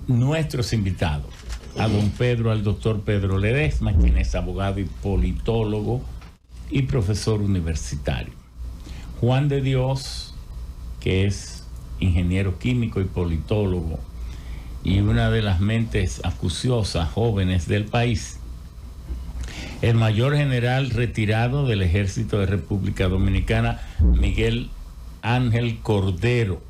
nuestros invitados, al doctor Pedro Ledesma, quien es abogado y politólogo y profesor universitario. Juan de Dios, que es ingeniero químico y politólogo y una de las mentes acuciosas jóvenes del país. El mayor general retirado del Ejército de República Dominicana, Miguel Ángel Cordero.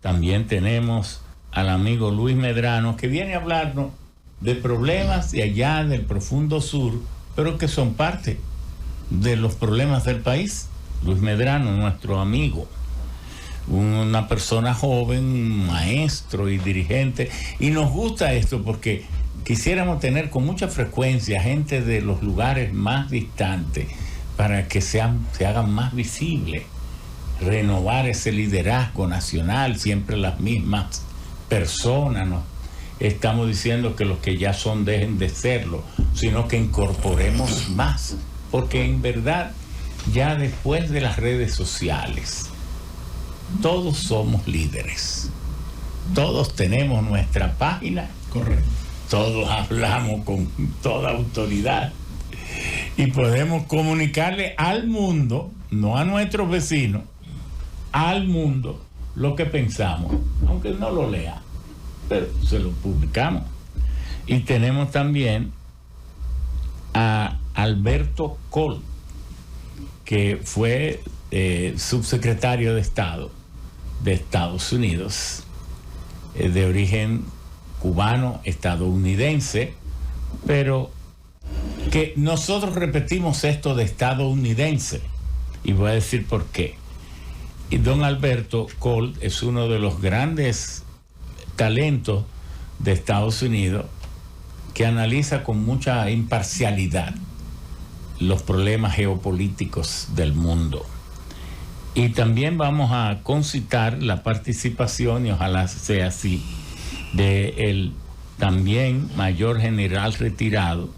También tenemos al amigo Luis Medrano, que viene a hablarnos de problemas de allá del profundo sur, pero que son parte de los problemas del país. Luis Medrano, nuestro amigo, una persona joven, un maestro y dirigente, y nos gusta esto porque quisiéramos tener con mucha frecuencia gente de los lugares más distantes para que se hagan más visibles, renovar ese liderazgo nacional, siempre las mismas personas, no estamos diciendo que los que ya son dejen de serlo, sino que incorporemos más, porque en verdad ya después de las redes sociales todos somos líderes, todos tenemos nuestra página, correcto, todos hablamos con toda autoridad y podemos comunicarle al mundo, no a nuestros vecinos, al mundo lo que pensamos, aunque no lo lea, pero se lo publicamos. Y tenemos también a Alberto Coll, que fue subsecretario de Estado de Estados Unidos, de origen cubano, estadounidense, pero que nosotros repetimos esto de estadounidense, y voy a decir por qué. Y don Alberto Coll es uno de los grandes talentos de Estados Unidos que analiza con mucha imparcialidad los problemas geopolíticos del mundo. Y también vamos a concitar la participación, y ojalá sea así, de el también mayor general retirado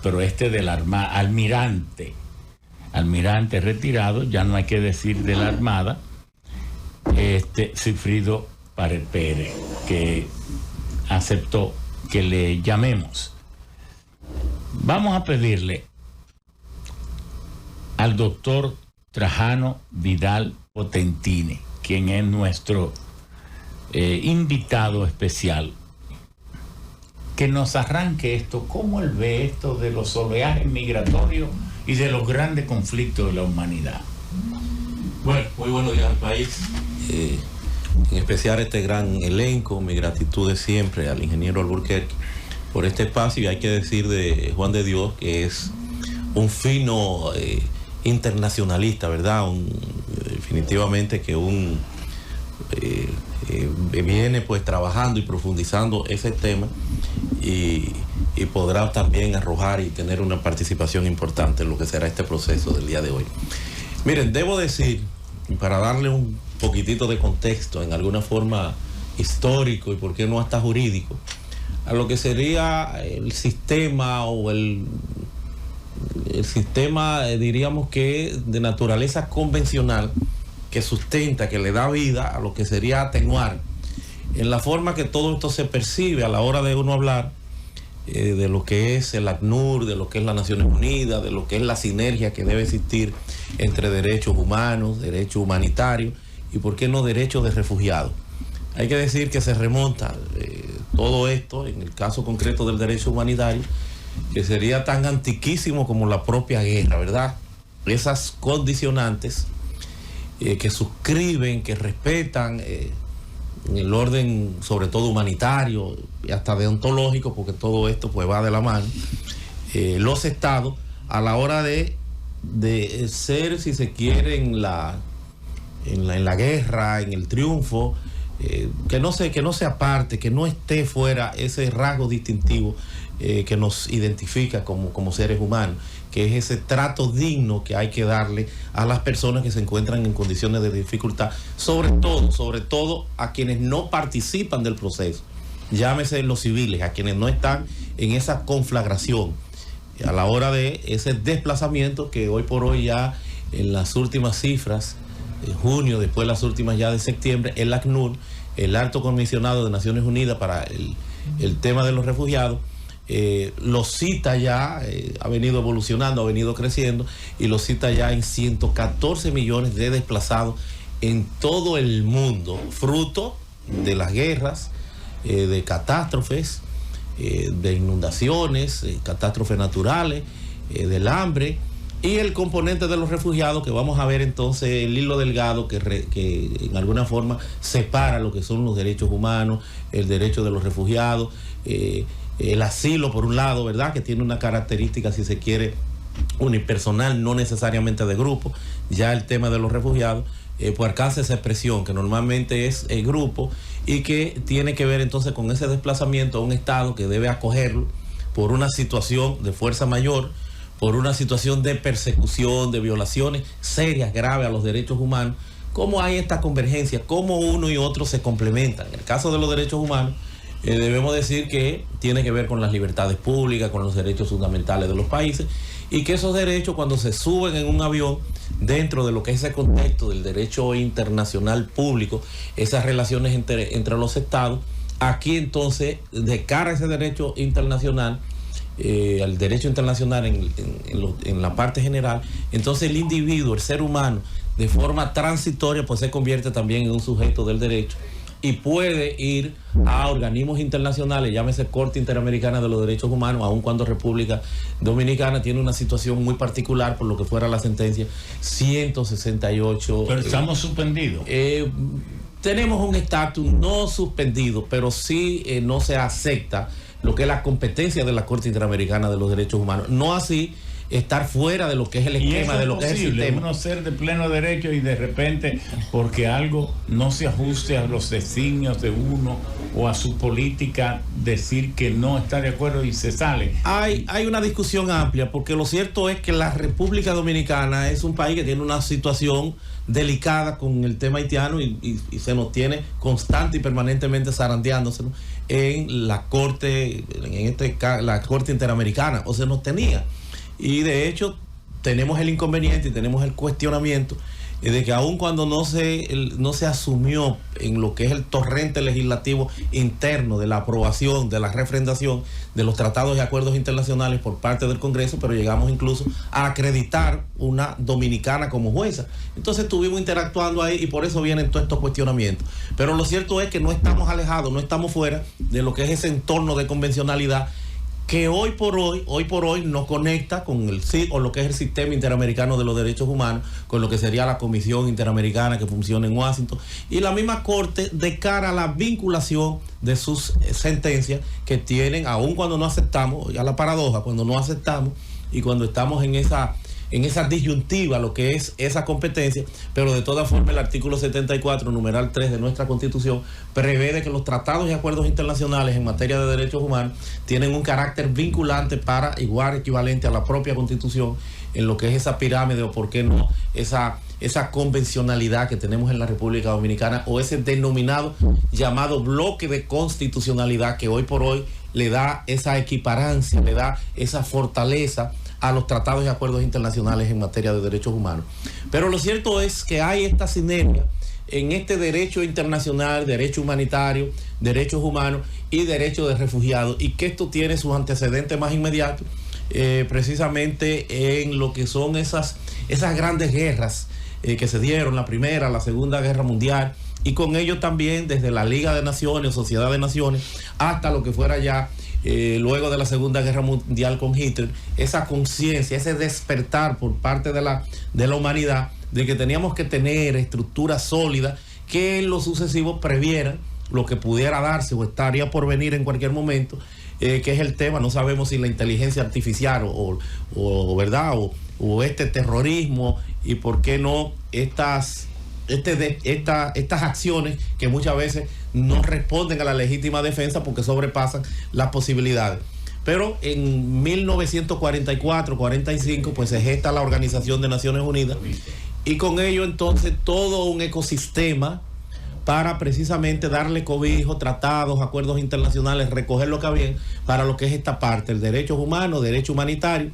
pero del almirante retirado, ya no hay que decir de la Armada, Sigfrido Pérez, que aceptó que le llamemos. Vamos a pedirle al doctor Trajano Vidal Potentini, quien es nuestro invitado especial, que nos arranque esto, cómo él ve esto de los oleajes migratorios y de los grandes conflictos de la humanidad. Bueno, muy buenos días al país, en especial a este gran elenco. Mi gratitud de siempre al ingeniero Alburquerque por este espacio, y hay que decir de Juan de Dios que es un fino internacionalista, ¿verdad? Definitivamente que viene pues trabajando y profundizando ese tema y podrá también arrojar y tener una participación importante en lo que será este proceso del día de hoy. Miren, debo decir, para darle un poquitito de contexto, en alguna forma histórico y por qué no hasta jurídico, a lo que sería el sistema o el sistema, diríamos que de naturaleza convencional, que sustenta, que le da vida a lo que sería atenuar en la forma que todo esto se percibe a la hora de uno hablar de lo que es el ACNUR, de lo que es las Naciones Unidas, de lo que es la sinergia que debe existir entre derechos humanos, derechos humanitarios y, por qué no, derechos de refugiados. Hay que decir que se remonta todo esto, en el caso concreto del derecho humanitario, que sería tan antiquísimo como la propia guerra, ¿verdad? Esas condicionantes que suscriben, que respetan el orden, sobre todo humanitario y hasta deontológico, porque todo esto pues va de la mano, los estados a la hora de ser, si se quiere, en la guerra, en el triunfo, que no se aparte, que no esté fuera ese rasgo distintivo que nos identifica como seres humanos, que es ese trato digno que hay que darle a las personas que se encuentran en condiciones de dificultad, sobre todo a quienes no participan del proceso, llámese los civiles, a quienes no están en esa conflagración, a la hora de ese desplazamiento que hoy por hoy ya en las últimas cifras, en junio, después las últimas ya de septiembre, el ACNUR el Alto Comisionado de Naciones Unidas para el tema de los refugiados, lo cita ya, ha venido evolucionando, ha venido creciendo, y lo cita ya en 114 millones de desplazados en todo el mundo, fruto de las guerras, de catástrofes, de inundaciones, catástrofes naturales, del hambre, y el componente de los refugiados, que vamos a ver entonces el hilo delgado que en alguna forma separa lo que son los derechos humanos, el derecho de los refugiados, el asilo por un lado, ¿verdad?, que tiene una característica, si se quiere, unipersonal, no necesariamente de grupo. Ya el tema de los refugiados pues alcanza esa expresión que normalmente es el grupo, y que tiene que ver entonces con ese desplazamiento a un Estado que debe acogerlo por una situación de fuerza mayor, por una situación de persecución, de violaciones serias, graves a los derechos humanos. ¿Cómo hay esta convergencia? ¿Cómo uno y otro se complementan? En el caso de los derechos humanos, debemos decir que tiene que ver con las libertades públicas, con los derechos fundamentales de los países, y que esos derechos, cuando se suben en un avión, dentro de lo que es ese contexto del derecho internacional público, esas relaciones entre los estados, aquí entonces, de cara a ese derecho internacional, al derecho internacional en la parte general, entonces el individuo, el ser humano, de forma transitoria, pues se convierte también en un sujeto del derecho, y puede ir a organismos internacionales, llámese Corte Interamericana de los Derechos Humanos, aun cuando República Dominicana tiene una situación muy particular por lo que fuera la sentencia 168. Pero estamos suspendidos. Tenemos un estatus no suspendido, pero sí no se acepta lo que es la competencia de la Corte Interamericana de los Derechos Humanos. No así estar fuera de lo que es el esquema, de lo que es el sistema. Uno ser de pleno derecho y de repente, porque algo no se ajuste a los designios de uno o a su política, decir que no está de acuerdo y se sale. Hay una discusión amplia, porque lo cierto es que la República Dominicana es un país que tiene una situación delicada con el tema haitiano, y se nos tiene constante y permanentemente zarandeándose, ¿no?, en la Corte, la Corte Interamericana, o se nos tenía. Y de hecho tenemos el inconveniente y tenemos el cuestionamiento de que aun cuando no se asumió en lo que es el torrente legislativo interno de la aprobación, de la refrendación de los tratados y acuerdos internacionales por parte del Congreso, pero llegamos incluso a acreditar una dominicana como jueza. Entonces estuvimos interactuando ahí, y por eso vienen todos estos cuestionamientos. Pero lo cierto es que no estamos alejados, no estamos fuera de lo que es ese entorno de convencionalidad que hoy por hoy nos conecta con lo que es el Sistema Interamericano de los Derechos Humanos, con lo que sería la Comisión Interamericana que funciona en Washington, y la misma Corte de cara a la vinculación de sus sentencias que tienen, aun cuando no aceptamos, ya la paradoja, cuando no aceptamos y cuando estamos en esa disyuntiva, lo que es esa competencia, pero de todas formas el artículo 74, numeral 3 de nuestra Constitución, prevé de que los tratados y acuerdos internacionales en materia de derechos humanos tienen un carácter vinculante para igual equivalente a la propia Constitución en lo que es esa pirámide, o por qué no, esa convencionalidad que tenemos en la República Dominicana, o ese denominado llamado bloque de constitucionalidad que hoy por hoy le da esa equiparancia, le da esa fortaleza a los tratados y acuerdos internacionales en materia de derechos humanos. Pero lo cierto es que hay esta sinergia en este derecho internacional, derecho humanitario, derechos humanos y derecho de refugiados, y que esto tiene sus antecedentes más inmediatos, precisamente en lo que son esas grandes guerras que se dieron, la Primera, la Segunda Guerra Mundial, y con ello también desde la Liga de Naciones, Sociedad de Naciones, hasta lo que fuera ya luego de la Segunda Guerra Mundial con Hitler, esa conciencia, ese despertar por parte de la humanidad de que teníamos que tener estructuras sólidas que en lo sucesivo previeran lo que pudiera darse o estaría por venir en cualquier momento, que es el tema, no sabemos si la inteligencia artificial o ¿verdad? O este terrorismo, y por qué no estas acciones que muchas veces no responden a la legítima defensa porque sobrepasan las posibilidades. Pero en 1944-45 pues se gesta la Organización de Naciones Unidas, y con ello entonces todo un ecosistema para precisamente darle cobijo, tratados, acuerdos internacionales, recoger lo que había para lo que es esta parte, el derecho humano, derecho humanitario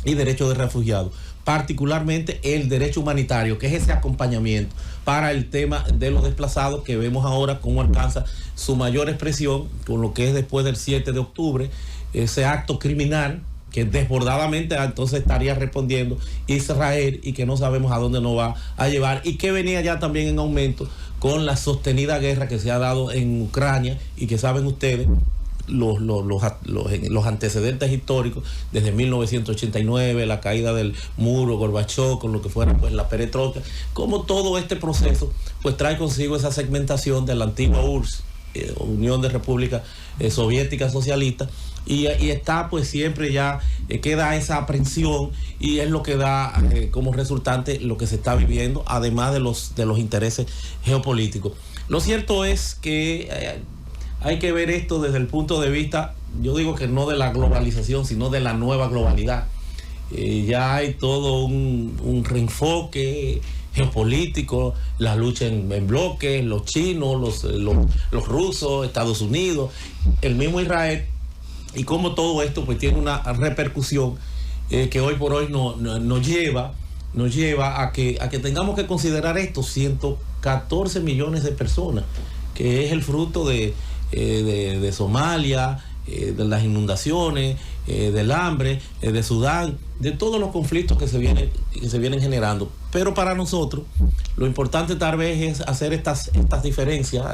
y derecho de refugiados, particularmente el derecho humanitario, que es ese acompañamiento para el tema de los desplazados, que vemos ahora cómo alcanza su mayor expresión con lo que es después del 7 de octubre, ese acto criminal que desbordadamente entonces estaría respondiendo Israel, y que no sabemos a dónde nos va a llevar, y que venía ya también en aumento con la sostenida guerra que se ha dado en Ucrania, y que saben ustedes los antecedentes históricos desde 1989, la caída del muro, Gorbachov, con lo que fuera pues la perestroika, como todo este proceso pues trae consigo esa segmentación de la antigua URSS, Unión de Repúblicas Soviéticas Socialistas, y está pues siempre ya queda esa aprensión, y es lo que da como resultante lo que se está viviendo, además de los intereses geopolíticos. Lo cierto es que hay que ver esto desde el punto de vista, yo digo que no de la globalización, sino de la nueva globalidad. Ya hay todo un reenfoque geopolítico, la lucha en bloques, los chinos, los rusos, Estados Unidos, el mismo Israel, y cómo todo esto pues tiene una repercusión que hoy por hoy nos lleva a que tengamos que considerar estos 114 millones de personas, que es el fruto de Somalia, de las inundaciones, del hambre, de Sudán, de todos los conflictos que se vienen generando. Pero para nosotros lo importante tal vez es hacer estas diferencias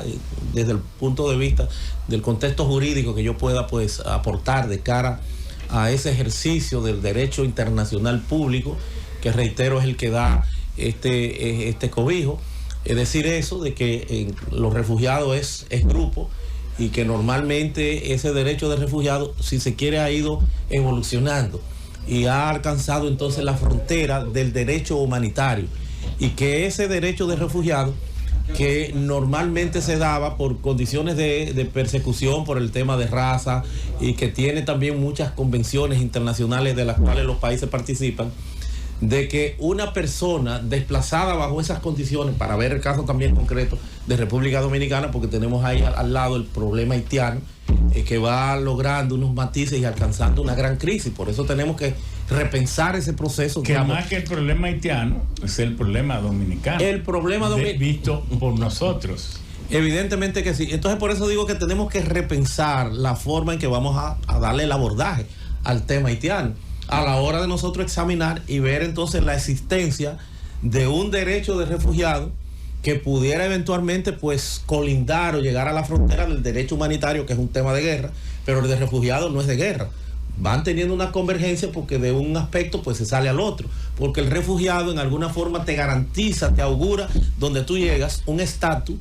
desde el punto de vista del contexto jurídico que yo pueda pues aportar de cara a ese ejercicio del derecho internacional público, que reitero es el que da este cobijo. Es decir, eso de que los refugiados es grupo, y que normalmente ese derecho de refugiado, si se quiere, ha ido evolucionando y ha alcanzado entonces la frontera del derecho humanitario, y que ese derecho de refugiado, que normalmente se daba por condiciones de persecución por el tema de raza, y que tiene también muchas convenciones internacionales de las cuales los países participan, de que una persona desplazada bajo esas condiciones, para ver el caso también concreto de República Dominicana, porque tenemos ahí al lado el problema haitiano, que va logrando unos matices y alcanzando una gran crisis. Por eso tenemos que repensar ese proceso. Que más que el problema haitiano es el problema dominicano. El problema dominicano visto por nosotros. Evidentemente que sí. Entonces por eso digo que tenemos que repensar la forma en que vamos a darle el abordaje al tema haitiano, a la hora de nosotros examinar y ver entonces la existencia de un derecho de refugiado que pudiera eventualmente pues colindar o llegar a la frontera del derecho humanitario, que es un tema de guerra, pero el de refugiados no es de guerra. Van teniendo una convergencia porque de un aspecto pues se sale al otro, porque el refugiado en alguna forma te garantiza, te augura donde tú llegas un estatus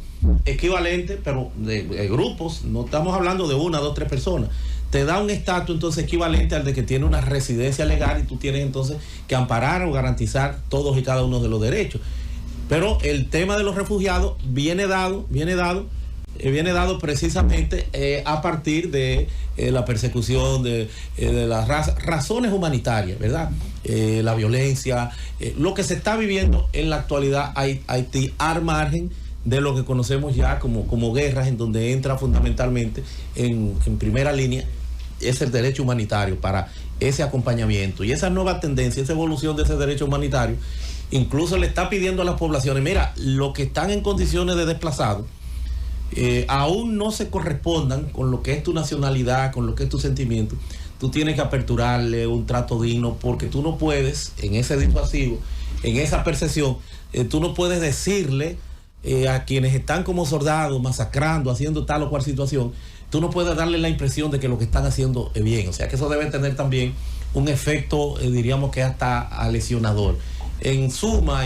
equivalente, pero de grupos, no estamos hablando de 1, 2, 3 personas. Te da un estatus entonces equivalente al de que tiene una residencia legal, y tú tienes entonces que amparar o garantizar todos y cada uno de los derechos. Pero el tema de los refugiados viene dado precisamente a partir de la persecución de las razones humanitarias, ¿verdad? La violencia, lo que se está viviendo en la actualidad Haití, al margen de lo que conocemos ya como guerras, en donde entra fundamentalmente en primera línea es el derecho humanitario para ese acompañamiento. Y esa nueva tendencia, esa evolución de ese derecho humanitario, incluso le está pidiendo a las poblaciones, mira, los que están en condiciones de desplazados, aún no se correspondan con lo que es tu nacionalidad, con lo que es tu sentimiento, tú tienes que aperturarle un trato digno, porque tú no puedes, en ese disuasivo, en esa percepción, tú no puedes decirle a quienes están como soldados, masacrando, haciendo tal o cual situación, tú no puedes darle la impresión de que lo que están haciendo es bien. O sea que eso debe tener también un efecto, diríamos que hasta lesionador. En suma.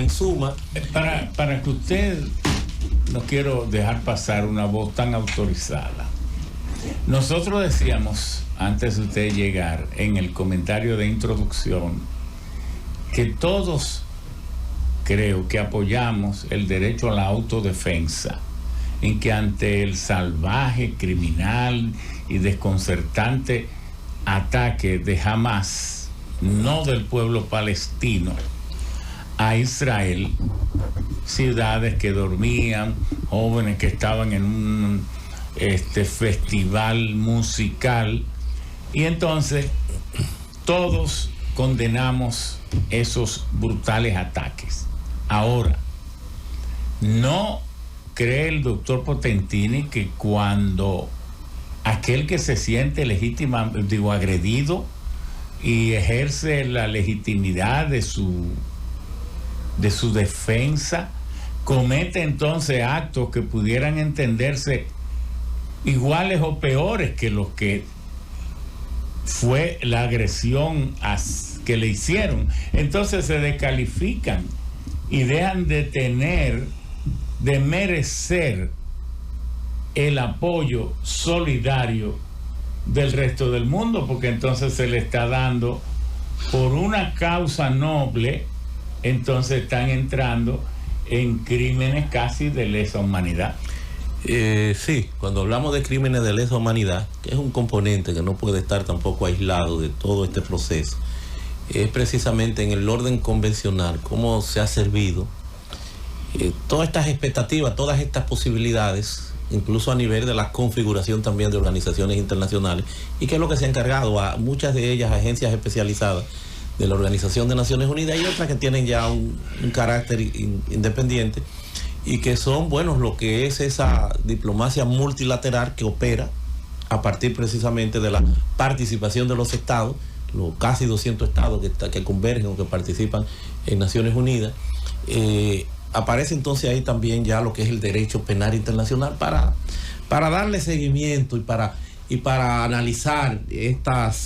Para que usted, no quiero dejar pasar una voz tan autorizada. Nosotros decíamos, antes de usted llegar, en el comentario de introducción, que todos creo que apoyamos el derecho a la autodefensa, en que ante el salvaje, criminal y desconcertante ataque de Hamás, no del pueblo palestino, a Israel, ciudades que dormían, jóvenes que estaban en un festival musical, y entonces todos condenamos esos brutales ataques. Ahora, no cree el doctor Potentini que cuando aquel que se siente agredido y ejerce la legitimidad de su defensa, comete entonces actos que pudieran entenderse iguales o peores que los que fue la agresión que le hicieron, entonces se descalifican y dejan de merecer el apoyo solidario del resto del mundo, porque entonces se le está dando por una causa noble, entonces están entrando en crímenes casi de lesa humanidad. Sí, cuando hablamos de crímenes de lesa humanidad, que es un componente que no puede estar tampoco aislado de todo este proceso, es precisamente en el orden convencional cómo se ha servido todas estas expectativas, todas estas posibilidades, incluso a nivel de la configuración también de organizaciones internacionales, y que es lo que se ha encargado a muchas de ellas agencias especializadas de la Organización de Naciones Unidas y otras que tienen ya un carácter independiente, y que son, bueno, lo que es esa diplomacia multilateral que opera a partir precisamente de la participación de los estados, los casi 200 estados que convergen o que participan en Naciones Unidas. Aparece entonces ahí también ya lo que es el derecho penal internacional para darle seguimiento y para analizar esta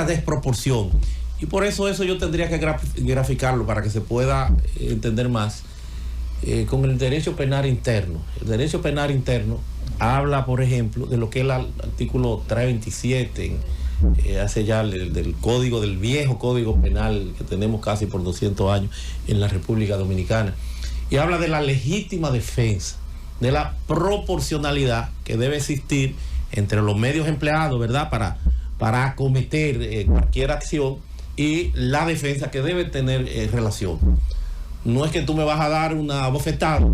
desproporción. Y por eso yo tendría que graficarlo para que se pueda entender más con el derecho penal interno. El derecho penal interno habla, por ejemplo, de lo que es el artículo 327, hace ya del código, del viejo código penal que tenemos casi por 200 años en la República Dominicana, y habla de la legítima defensa, de la proporcionalidad que debe existir entre los medios empleados, ¿verdad?, para acometer cualquier acción, y la defensa que debe tener relación. No es que tú me vas a dar una bofetada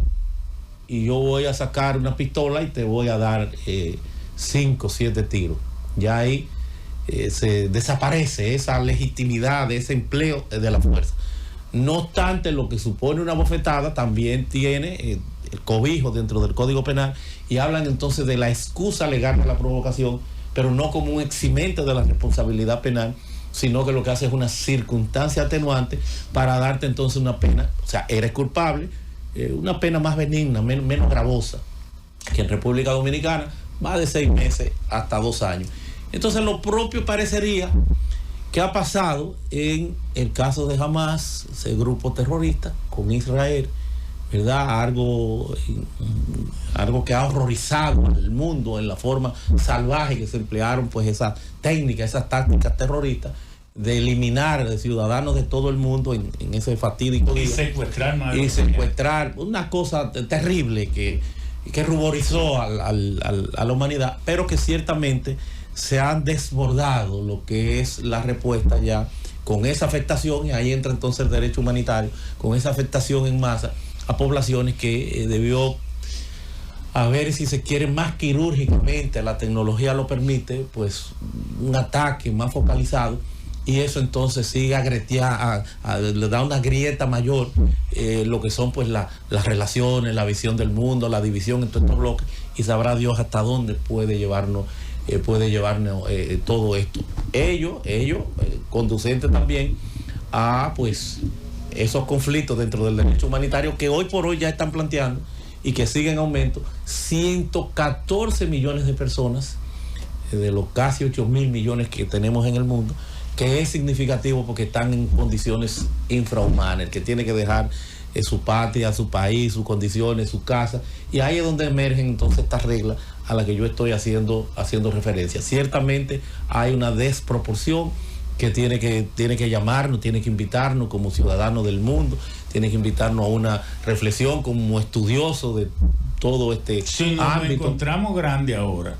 y yo voy a sacar una pistola y te voy a dar 5 o 7 tiros. Ya ahí se desaparece esa legitimidad de ese empleo de la fuerza. No obstante, lo que supone una bofetada también tiene el cobijo dentro del Código Penal, y hablan entonces de la excusa legal de la provocación, pero no como un eximente de la responsabilidad penal, sino que lo que hace es una circunstancia atenuante para darte entonces una pena. O sea, eres culpable, una pena más benigna, menos gravosa, que en República Dominicana va de 6 meses hasta 2 años. Entonces lo propio parecería que ha pasado en el caso de Hamas, ese grupo terrorista con Israel, ¿verdad? Algo que ha horrorizado al mundo en la forma salvaje que se emplearon, pues esas técnicas, esas tácticas terroristas de eliminar de ciudadanos de todo el mundo en ese fatídico día. Y secuestrar, una cosa terrible que ruborizó a la humanidad, pero que ciertamente se han desbordado lo que es la respuesta ya con esa afectación, y ahí entra entonces el derecho humanitario, con esa afectación en masa a poblaciones que debió haber, si se quiere, más quirúrgicamente, la tecnología lo permite, pues un ataque más focalizado, y eso entonces sigue le da una grieta mayor, lo que son pues las relaciones, la visión del mundo, la división en todos estos bloques, y sabrá Dios hasta dónde puede llevarnos todo esto. Ello conducente también a pues esos conflictos dentro del derecho humanitario que hoy por hoy ya están planteando y que siguen en aumento. 114 millones de personas de los casi 8.000 millones que tenemos en el mundo, que es significativo porque están en condiciones infrahumanas, el que tiene que dejar su patria, su país, sus condiciones, su casa, y ahí es donde emergen entonces estas reglas a las que yo estoy haciendo referencia. Ciertamente hay una desproporción que tiene que llamarnos, tiene que invitarnos como ciudadanos del mundo, tiene que invitarnos a una reflexión como estudioso de todo este sí, nos ámbito. Encontramos grande ahora.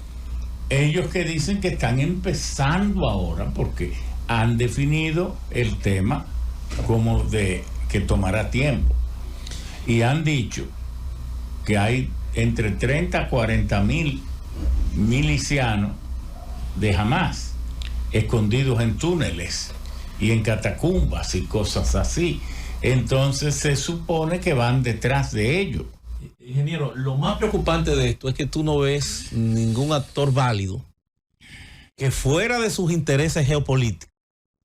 Ellos que dicen que están empezando ahora porque han definido el tema como de que tomará tiempo, y han dicho que hay entre 30 a 40 mil milicianos de Hamas escondidos en túneles y en catacumbas y cosas así. Entonces se supone que van detrás de ellos. Ingeniero, lo más preocupante de esto es que tú no ves ningún actor válido que fuera de sus intereses geopolíticos,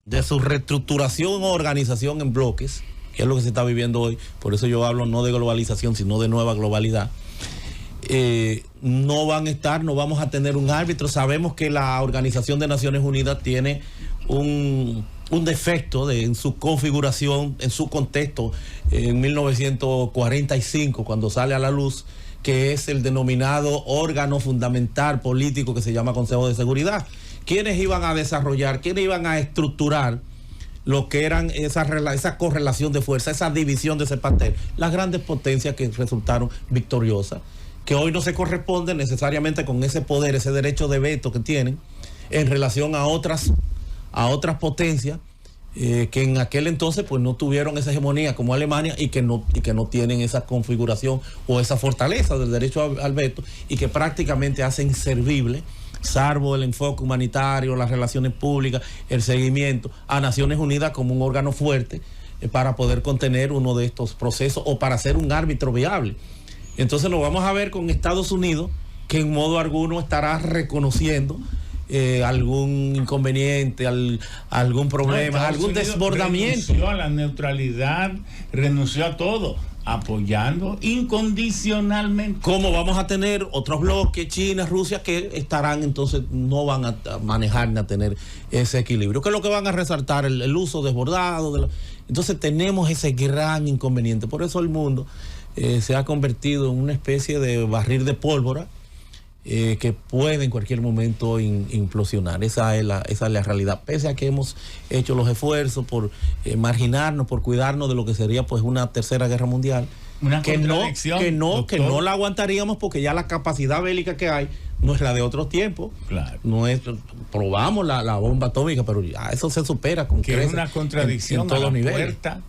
de su reestructuración o organización en bloques, que es lo que se está viviendo hoy, por eso yo hablo no de globalización, sino de nueva globalidad, no van a estar, no vamos a tener un árbitro. Sabemos que la Organización de Naciones Unidas tiene un defecto en su configuración, en su contexto, en 1945, cuando sale a la luz, que es el denominado órgano fundamental político que se llama Consejo de Seguridad. ¿Quiénes iban a desarrollar, quiénes iban a estructurar lo que eran esa correlación de fuerza, esa división de ese pastel? Las grandes potencias que resultaron victoriosas, que hoy no se corresponden necesariamente con ese poder, ese derecho de veto que tienen en relación a otras potencias que en aquel entonces pues no tuvieron esa hegemonía como Alemania y que no tienen esa configuración o esa fortaleza del derecho al veto, y que prácticamente hacen inservible, salvo el enfoque humanitario, las relaciones públicas, el seguimiento, a Naciones Unidas como un órgano fuerte para poder contener uno de estos procesos o para ser un árbitro viable. Entonces nos vamos a ver con Estados Unidos, que en modo alguno estará reconociendo algún inconveniente, algún problema, algún desbordamiento. Renunció a la neutralidad, renunció a todo, apoyando incondicionalmente. ¿Cómo vamos a tener otros bloques, China, Rusia, que estarán entonces, no van a manejar ni a tener ese equilibrio? ¿Qué es lo que van a resaltar? El uso desbordado. Entonces tenemos ese gran inconveniente. Por eso el mundo se ha convertido en una especie de barril de pólvora que puede en cualquier momento implosionar. Esa es la realidad. Pese a que hemos hecho los esfuerzos por marginarnos, por cuidarnos de lo que sería pues una tercera guerra mundial, que no la aguantaríamos, porque ya la capacidad bélica que hay no es la de otros tiempos. Claro. Probamos la bomba atómica, pero ya eso se supera con que es una contradicción en todos a la niveles. puerta